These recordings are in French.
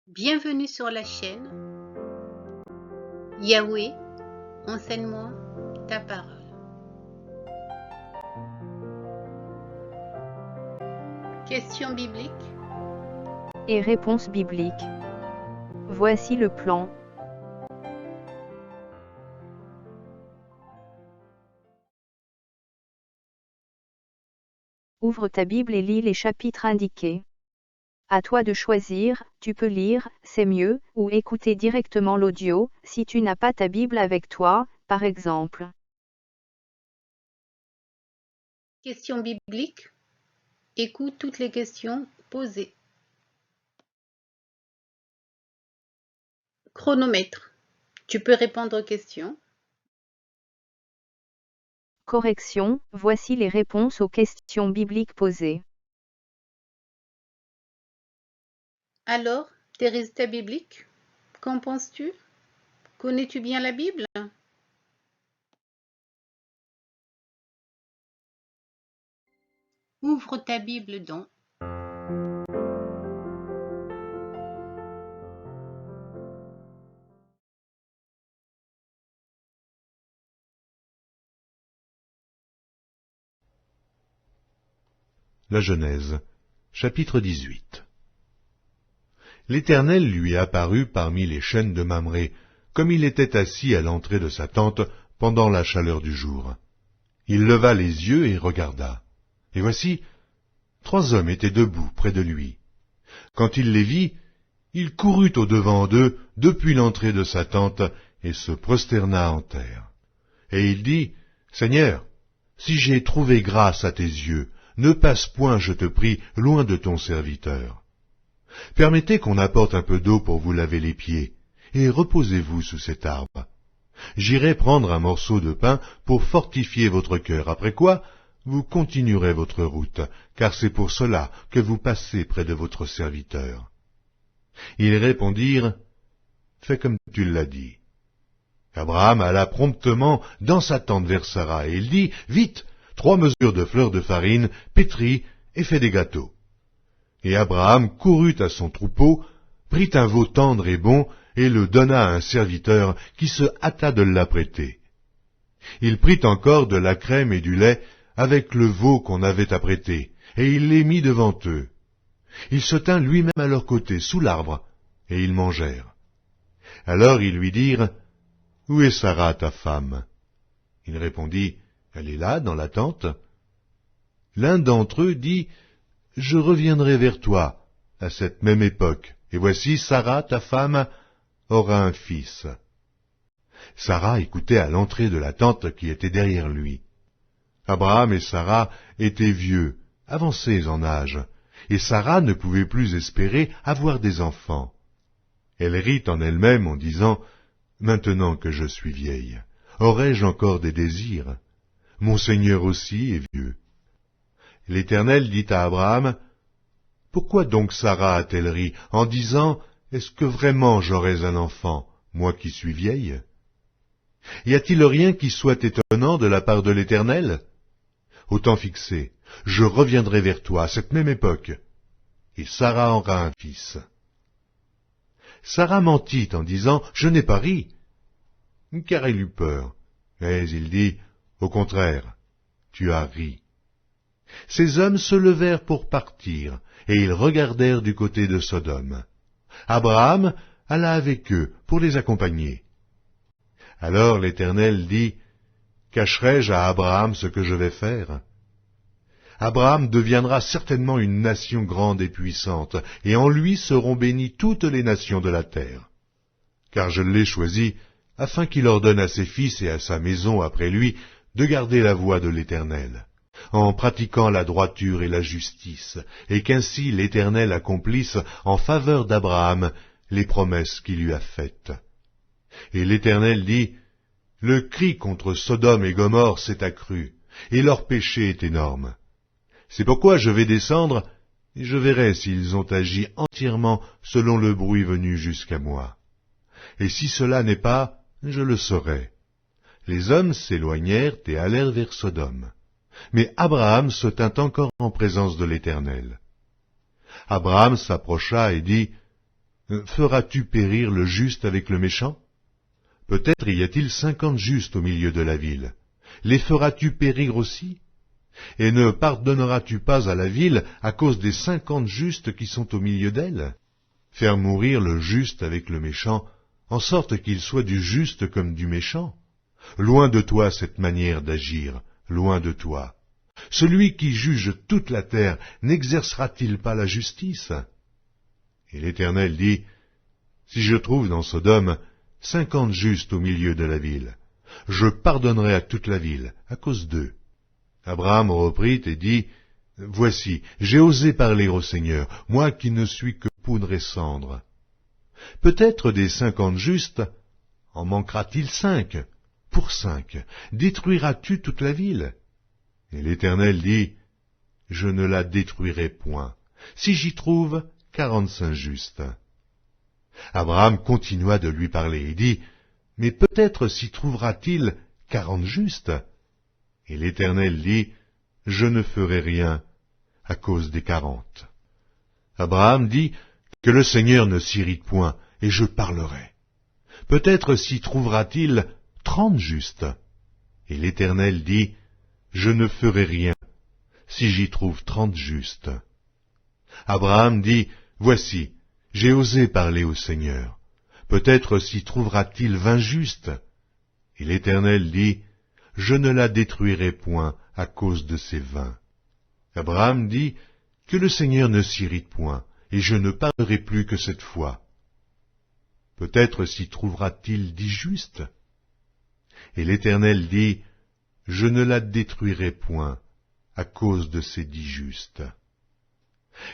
Bienvenue sur la chaîne Yahweh, enseigne-moi ta parole. Question biblique et réponses bibliques. Voici le plan. Ouvre ta Bible et lis les chapitres indiqués. À toi de choisir, tu peux lire, c'est mieux, ou écouter directement l'audio, si tu n'as pas ta Bible avec toi, par exemple. Question biblique. Écoute toutes les questions posées. Chronomètre. Tu peux répondre aux questions. Correction, voici les réponses aux questions bibliques posées. Alors, tes résultats bibliques, qu'en penses-tu? Connais-tu bien la Bible? Ouvre ta Bible donc. La Genèse, chapitre 18. L'Éternel lui apparut parmi les chênes de Mamré, comme il était assis à l'entrée de sa tente pendant la chaleur du jour. Il leva les yeux et regarda. Et voici, 3 hommes étaient debout près de lui. Quand il les vit, il courut au-devant d'eux depuis l'entrée de sa tente et se prosterna en terre. Et il dit, « Seigneur, si j'ai trouvé grâce à tes yeux, ne passe point, je te prie, loin de ton serviteur. Permettez qu'on apporte un peu d'eau pour vous laver les pieds, et reposez-vous sous cet arbre. J'irai prendre un morceau de pain pour fortifier votre cœur, après quoi vous continuerez votre route, car c'est pour cela que vous passez près de votre serviteur. » Ils répondirent, « Fais comme tu l'as dit. » Abraham alla promptement dans sa tente vers Sarah, et il dit, « Vite, 3 mesures de fleurs de farine, pétris, et fais des gâteaux. » Et Abraham courut à son troupeau, prit un veau tendre et bon, et le donna à un serviteur qui se hâta de l'apprêter. Il prit encore de la crème et du lait avec le veau qu'on avait apprêté, et il les mit devant eux. Il se tint lui-même à leur côté, sous l'arbre, et ils mangèrent. Alors ils lui dirent, « Où est Sarah, ta femme ?» Il répondit, « Elle est là, dans la tente. » L'un d'entre eux dit, « Je reviendrai vers toi à cette même époque, et voici Sarah, ta femme, aura un fils. » Sarah écoutait à l'entrée de la tente qui était derrière lui. Abraham et Sarah étaient vieux, avancés en âge, et Sarah ne pouvait plus espérer avoir des enfants. Elle rit en elle-même en disant, « Maintenant que je suis vieille, aurai-je encore des désirs? Mon Seigneur aussi est vieux. » L'Éternel dit à Abraham, « Pourquoi donc Sarah a-t-elle ri en disant, « Est-ce que vraiment j'aurais un enfant, moi qui suis vieille? » Y a-t-il rien qui soit étonnant de la part de l'Éternel? Au temps fixé, je reviendrai vers toi à cette même époque, et Sarah aura un fils. » Sarah mentit en disant, « Je n'ai pas ri. » Car elle eut peur. Mais il dit, « Au contraire, tu as ri. » Ces hommes se levèrent pour partir, et ils regardèrent du côté de Sodome. Abraham alla avec eux pour les accompagner. Alors l'Éternel dit, « Cacherai-je à Abraham ce que je vais faire? Abraham deviendra certainement une nation grande et puissante, et en lui seront bénies toutes les nations de la terre. Car je l'ai choisi, afin qu'il ordonne à ses fils et à sa maison après lui de garder la voie de l'Éternel, en pratiquant la droiture et la justice, et qu'ainsi l'Éternel accomplisse en faveur d'Abraham les promesses qu'il lui a faites. » Et l'Éternel dit, « Le cri contre Sodome et Gomorrhe s'est accru, et leur péché est énorme. C'est pourquoi je vais descendre, et je verrai s'ils ont agi entièrement selon le bruit venu jusqu'à moi. Et si cela n'est pas, je le saurai. » Les hommes s'éloignèrent et allèrent vers Sodome. Mais Abraham se tint encore en présence de l'Éternel. Abraham s'approcha et dit, « Feras-tu périr le juste avec le méchant? Peut-être y a-t-il 50 justes au milieu de la ville. Les feras-tu périr aussi? Et ne pardonneras-tu pas à la ville à cause des 50 justes qui sont au milieu d'elle? Faire mourir le juste avec le méchant, en sorte qu'il soit du juste comme du méchant. Loin de toi cette manière d'agir, loin de toi. Celui qui juge toute la terre n'exercera-t-il pas la justice? Et l'Éternel dit, si je trouve dans Sodome 50 justes au milieu de la ville, je pardonnerai à toute la ville, à cause d'eux. Abraham reprit et dit, voici, j'ai osé parler au Seigneur, moi qui ne suis que poudre et cendre. Peut-être des 50 justes, en manquera-t-il 5? Pour 5, détruiras-tu toute la ville? Et l'Éternel dit, je ne la détruirai point, si j'y trouve 45 justes. Abraham continua de lui parler et dit, mais peut-être s'y trouvera-t-il 40 justes? Et l'Éternel dit, je ne ferai rien à cause des 40. Abraham dit, que le Seigneur ne s'irrite point, et je parlerai. Peut-être s'y trouvera-t-il 30 justes. Et l'Éternel dit, je ne ferai rien si j'y trouve 30 justes. Abraham dit, voici, j'ai osé parler au Seigneur. Peut-être s'y trouvera-t-il 20 justes. Et l'Éternel dit, je ne la détruirai point à cause de ces 20. Abraham dit, que le Seigneur ne s'irrite point, et je ne parlerai plus que cette fois. Peut-être s'y trouvera-t-il 10 justes. Et l'Éternel dit, je ne la détruirai point à cause de ces 10 justes.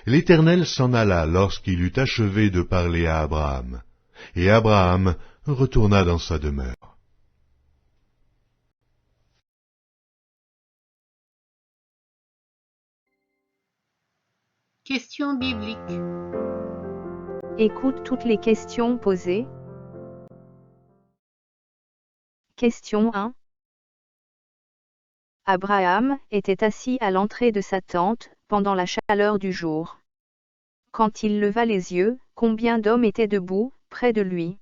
L'Éternel s'en alla lorsqu'il eut achevé de parler à Abraham, et Abraham retourna dans sa demeure. Question biblique. Écoute toutes les questions posées. Question 1. Abraham était assis à l'entrée de sa tente, pendant la chaleur du jour. Quand il leva les yeux, combien d'hommes étaient debout, près de lui?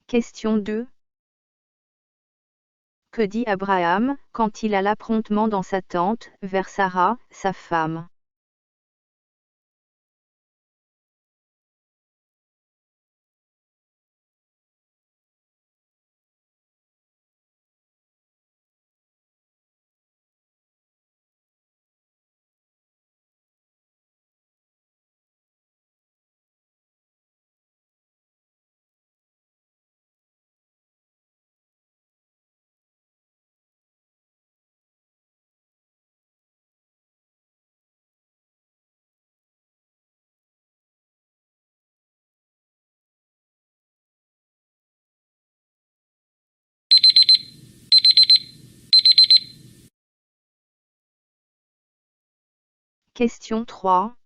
Question 2. Que dit Abraham, quand il alla promptement dans sa tente, vers Sarah, sa femme? Question 3.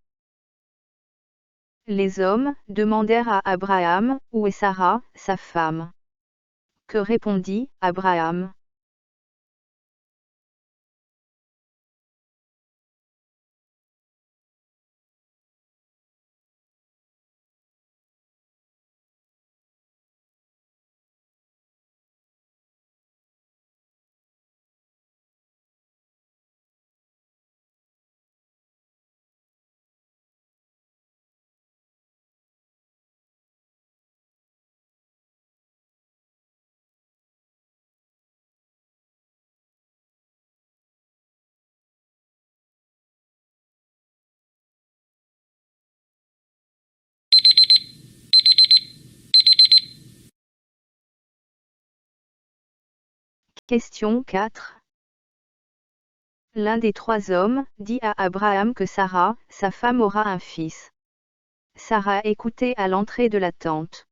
Les hommes demandèrent à Abraham, où est Sarah, sa femme? Que répondit Abraham? Question 4. L'un des trois hommes dit à Abraham que Sarah, sa femme, aura un fils. Sarah écoutait à l'entrée de la tente.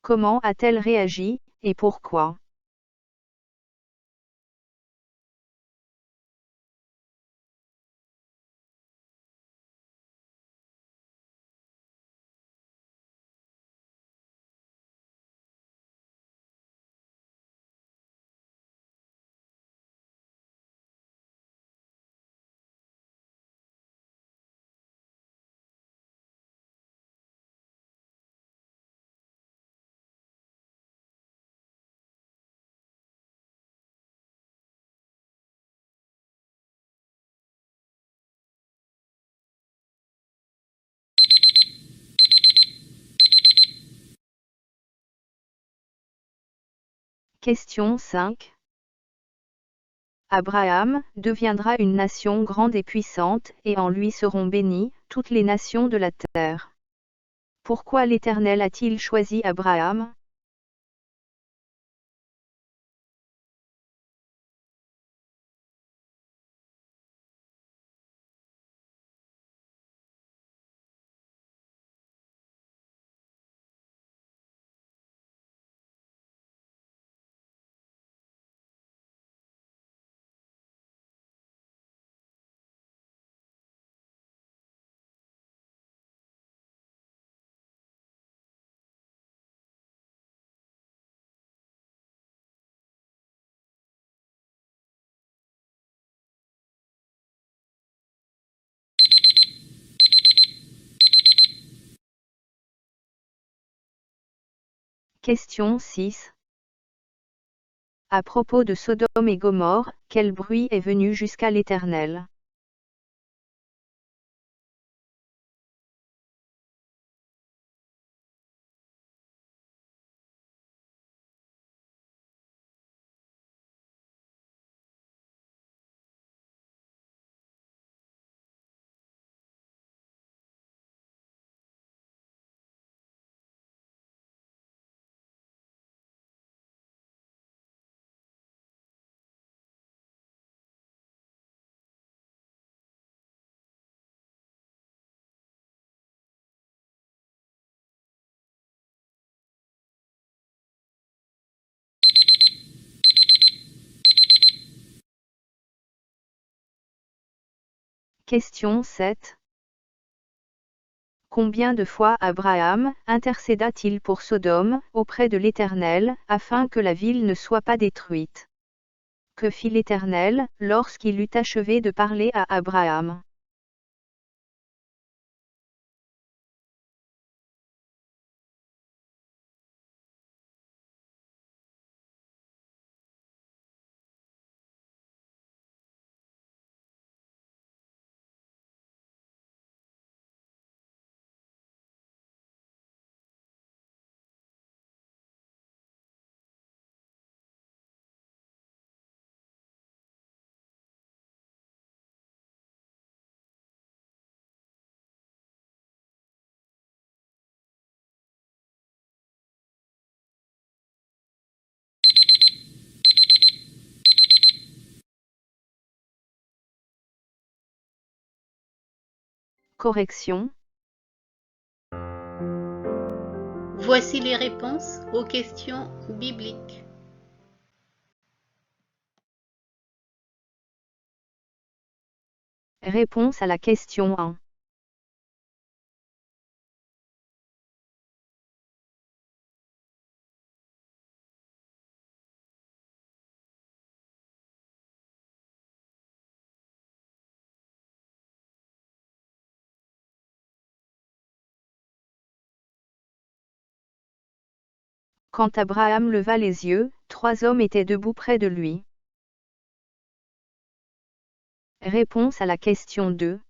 Comment a-t-elle réagi, et pourquoi? Question 5. Abraham deviendra une nation grande et puissante, et en lui seront bénies toutes les nations de la terre. Pourquoi l'Éternel a-t-il choisi Abraham? Question 6. À propos de Sodome et Gomorrhe, quel bruit est venu jusqu'à l'Éternel? Question 7. Combien de fois Abraham intercéda-t-il pour Sodome auprès de l'Éternel, afin que la ville ne soit pas détruite? Que fit l'Éternel lorsqu'il eut achevé de parler à Abraham? Correction. Voici les réponses aux questions bibliques. Réponse à la question 1. Quand Abraham leva les yeux, 3 hommes étaient debout près de lui. Réponse à la question 2.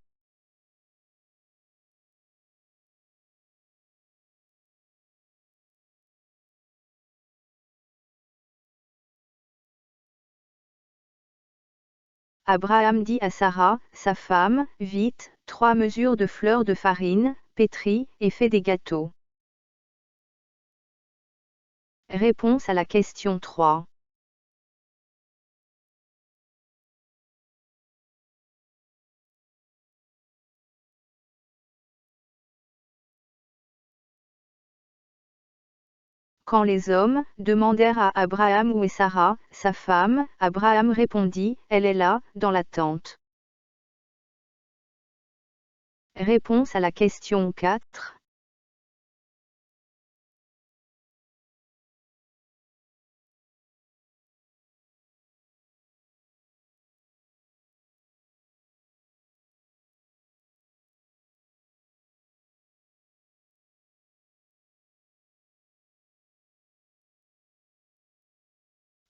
Abraham dit à Sarah, sa femme, vite, 3 mesures de fleurs de farine, pétris, et fais des gâteaux. Réponse à la question 3. Quand les hommes demandèrent à Abraham où est Sarah, sa femme, Abraham répondit, elle est là, dans la tente. Réponse à la question 4.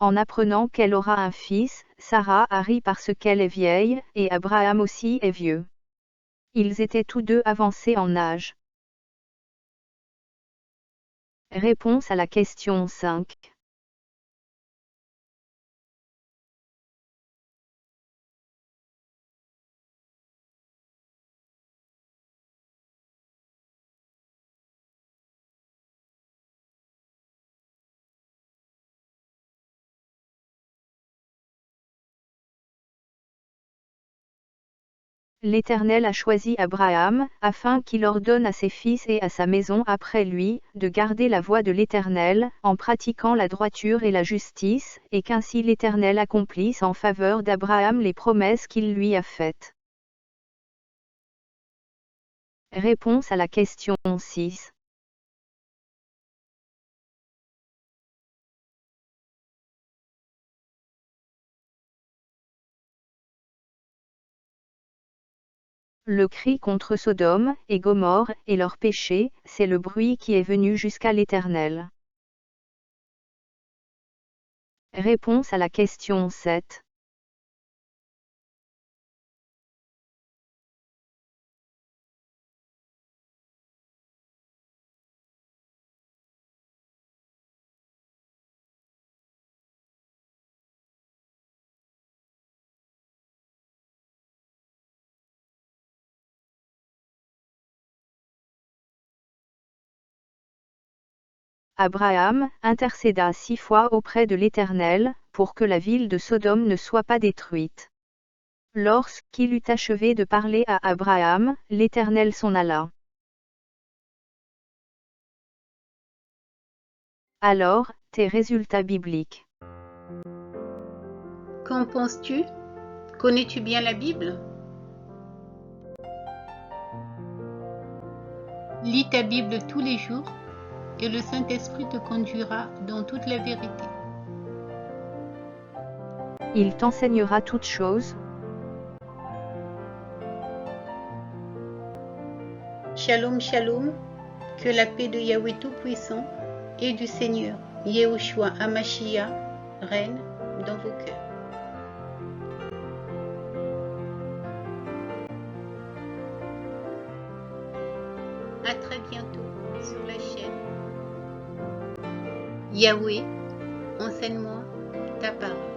En apprenant qu'elle aura un fils, Sarah a ri parce qu'elle est vieille, et Abraham aussi est vieux. Ils étaient tous deux avancés en âge. Réponse à la question 5. L'Éternel a choisi Abraham, afin qu'il ordonne à ses fils et à sa maison après lui, de garder la voie de l'Éternel, en pratiquant la droiture et la justice, et qu'ainsi l'Éternel accomplisse en faveur d'Abraham les promesses qu'il lui a faites. Réponse à la question 6. Le cri contre Sodome et Gomorrhe et leurs péchés, c'est le bruit qui est venu jusqu'à l'Éternel. Réponse à la question 7. Abraham intercéda 6 fois auprès de l'Éternel, pour que la ville de Sodome ne soit pas détruite. Lorsqu'il eut achevé de parler à Abraham, l'Éternel s'en alla. Alors, tes résultats bibliques. Qu'en penses-tu? Connais-tu bien la Bible? Lis ta Bible tous les jours et le Saint-Esprit te conduira dans toute la vérité. Il t'enseignera toutes choses. Shalom, shalom, que la paix de Yahweh Tout-Puissant et du Seigneur Yehoshua Hamashiach règne dans vos cœurs. À très bientôt sur la chaîne Yahweh, enseigne-moi ta parole.